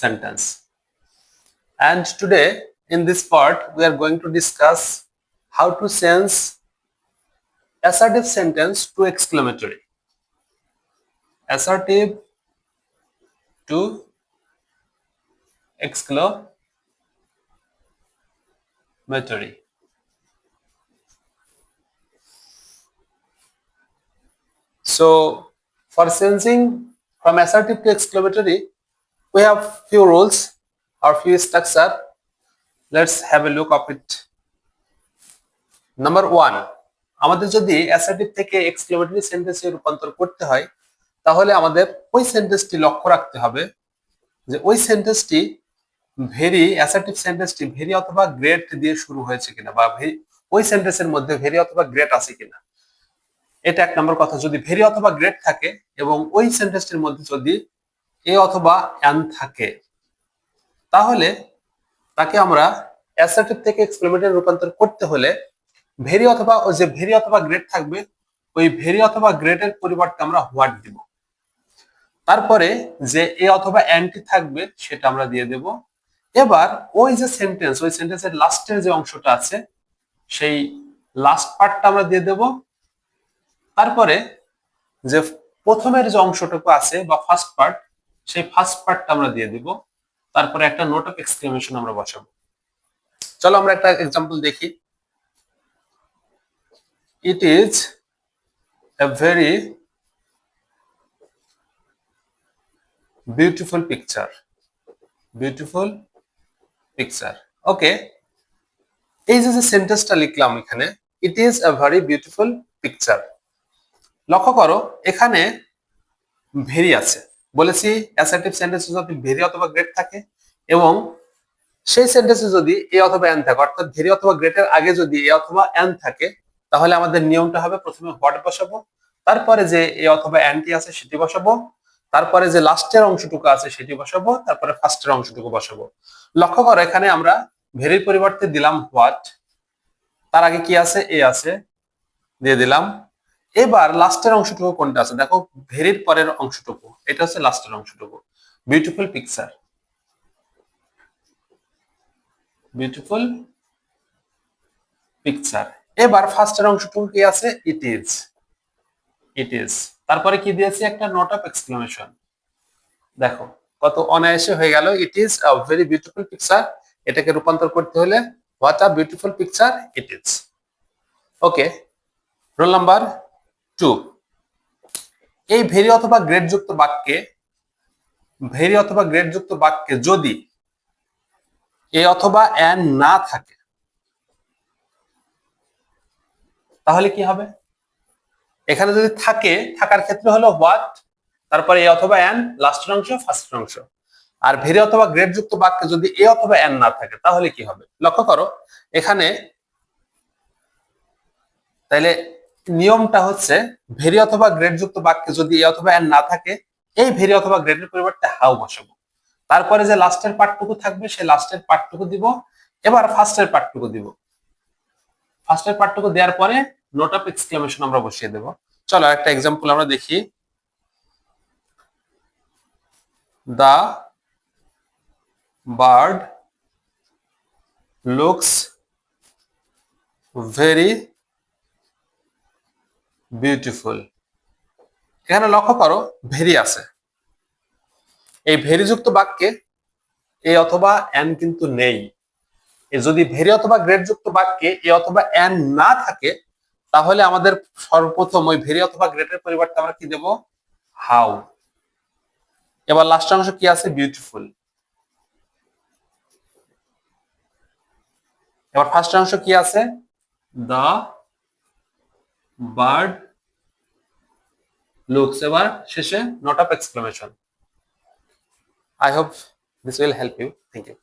sentence. And today in this part we are going to discuss how to change assertive sentence to exclamatory. Assertive to exclamatory. So for changing from assertive to exclamatory, we have few rules or few structure. Let's have a look of it. Number 1, আমাদের যদি assertive থেকে exclamatory সেন্টেন্সে রূপান্তর করতে হয় তাহলে আমাদের ওই সেন্টেন্সটি লক্ষ্য রাখতে হবে যে ওই সেন্টেন্সটি অ্যাসার্টিভ সেন্টেন্সটি ভেরি অথবা গ্রেট দিয়ে শুরু হয়েছে কিনা বা ওই সেন্টেন্সের মধ্যে ভেরি অথবা গ্রেট আছে কিনা। এটা এক নম্বর কথা। যদি ভেরি অথবা গ্রেট থাকে এবং ওই সেন্টেন্সটির মধ্যে যদি এ অথবা অ্যান থাকে তাহলে তাকে আমরা অ্যাসার্টিভ থেকে এক্সক্লেমেটরি রূপান্তর করতে হলে ভেরি অথবা গ্রেট থাকবে ওই ভেরি অথবা গ্রেটের পরিবর্তে আমরা হোয়াট দিব। তারপরে যে এ অথবা অ্যান্টি থাকবে সেটা আমরা দিয়ে দেব। এবার ওই সেন্টেন্সের লাস্টের যে অংশটা আছে সেই লাস্ট পার্টটা আমরা দিয়ে দেব। তারপরে যে প্রথমের যে অংশটুকু আছে বা ফার্স্ট পার্ট সেই ফার্স্ট পার্টটা আমরা দিয়ে দিব। তারপরে একটা নোট অফ এক্সক্লেমেশন আমরা বসাবো। চলো আমরা একটা এক্সাম্পল দেখি। It is a very beautiful picture. Okay, এই যে সেন্টেন্সটা লিখলাম এখানে, it is a very beautiful picture. লক্ষ্য করো এখানে ভেরি আছে। বলেছি অ্যাসার্টিভ সেন্টেন্সে যদি ভেরি অথবা গ্রেট থাকে এবং সেই সেন্টেন্সে যদি এ অথবা অ্যান থাকে, অর্থাৎ ভেরি অথবা গ্রেটের আগে যদি এ অথবা অ্যান থাকে তাহলে আমাদের নিয়মটা হবে প্রথমে হোয়াট বসাবো, তারপরে যে এ অথবা অ্যানটি আছে সেটি বসাবো, তারপরে যে লাস্টের অংশটুকু আছে সেটি বসাবো, তারপরে ফার্স্টের অংশটুকু বসাবো। লক্ষ্য করো এখানে আমরা ভেরির পরিবর্তে দিলাম হোয়াট, তার আগে কি আছে এ আছে দিয়ে দিলাম। এবার লাস্টের অংশটুকু কোনটা আছে দেখো, ভেরির পরের অংশটুকু, এটা হচ্ছে লাস্টের অংশটুকু, বিউটিফুল পিকচার। এবার ফার্স্টের অংশটুকু কি আছে, ইট ইজ। তারপরে কি দিয়েছি, একটা নোট অফ এক্সক্লেমেশন। দেখো কত অনায়াসে হয়ে গেল, it is a very beautiful picture. এটাকে রূপান্তর করতে হলে what a beautiful picture it is. Okay, roll number 2, এই ভেরি অথবা গ্রেড যুক্ত বাক্যে যদি এ অথবা অ্যান না থাকে তাহলে কি হবে? এখানে যদি থাকে, থাকার ক্ষেত্রে হলো হোয়াট, তারপরে এ অথবা অ্যান, লাস্টের অংশ ফার্স্টের অংশ। আর ভেরি অথবা গ্রেড যুক্ত বাক্যে যদি এ অথবা অ্যান না থাকে তাহলে কি হবে? লক্ষ্য করো এখানে, তাইলে নিয়মটা হচ্ছে ভেরি অথবা গ্রেড যুক্ত বাক্যে যদি এ অথবা অ্যান না থাকে এই ভেরি অথবা গ্রেডের পরিবর্তে হাউ বসাবো। তারপরে যে লাস্টের পার্টটুকু থাকবে সেই লাস্টের পার্টটুকু দিব। এবার ফার্স্টের পার্টটুকু দিব। ফার্স্টের পার্টটুকু দেওয়ার পরে নোট অফ এক্সক্লেমেশন আমরা বসিয়ে দেব। চলো একটা এক্সাম্পল আমরা দেখি। The bird looks very beautiful. এখানে লক্ষ্য করো ভেরি আছে, এই ভেরি যুক্ত বাক্যে এ অথবা অ্যান কিন্তু নেই। যদি ভেরি অথবা গ্রেড যুক্ত বাক্যে এ অথবা অ্যান না থাকে তাহলে আমাদের সর্বপ্রথম ওই ভেরি অথবা গ্রেডের পরিবর্তে আমরা কি দেব, হাউ। এবার লাস্ট অংশ কি আছে, বিউটিফুল। এবার ফার্স্ট অংশ কি আছে, দ্য বার্ড লুকস। এবার শেষে note of exclamation. I hope this will help you. Thank you.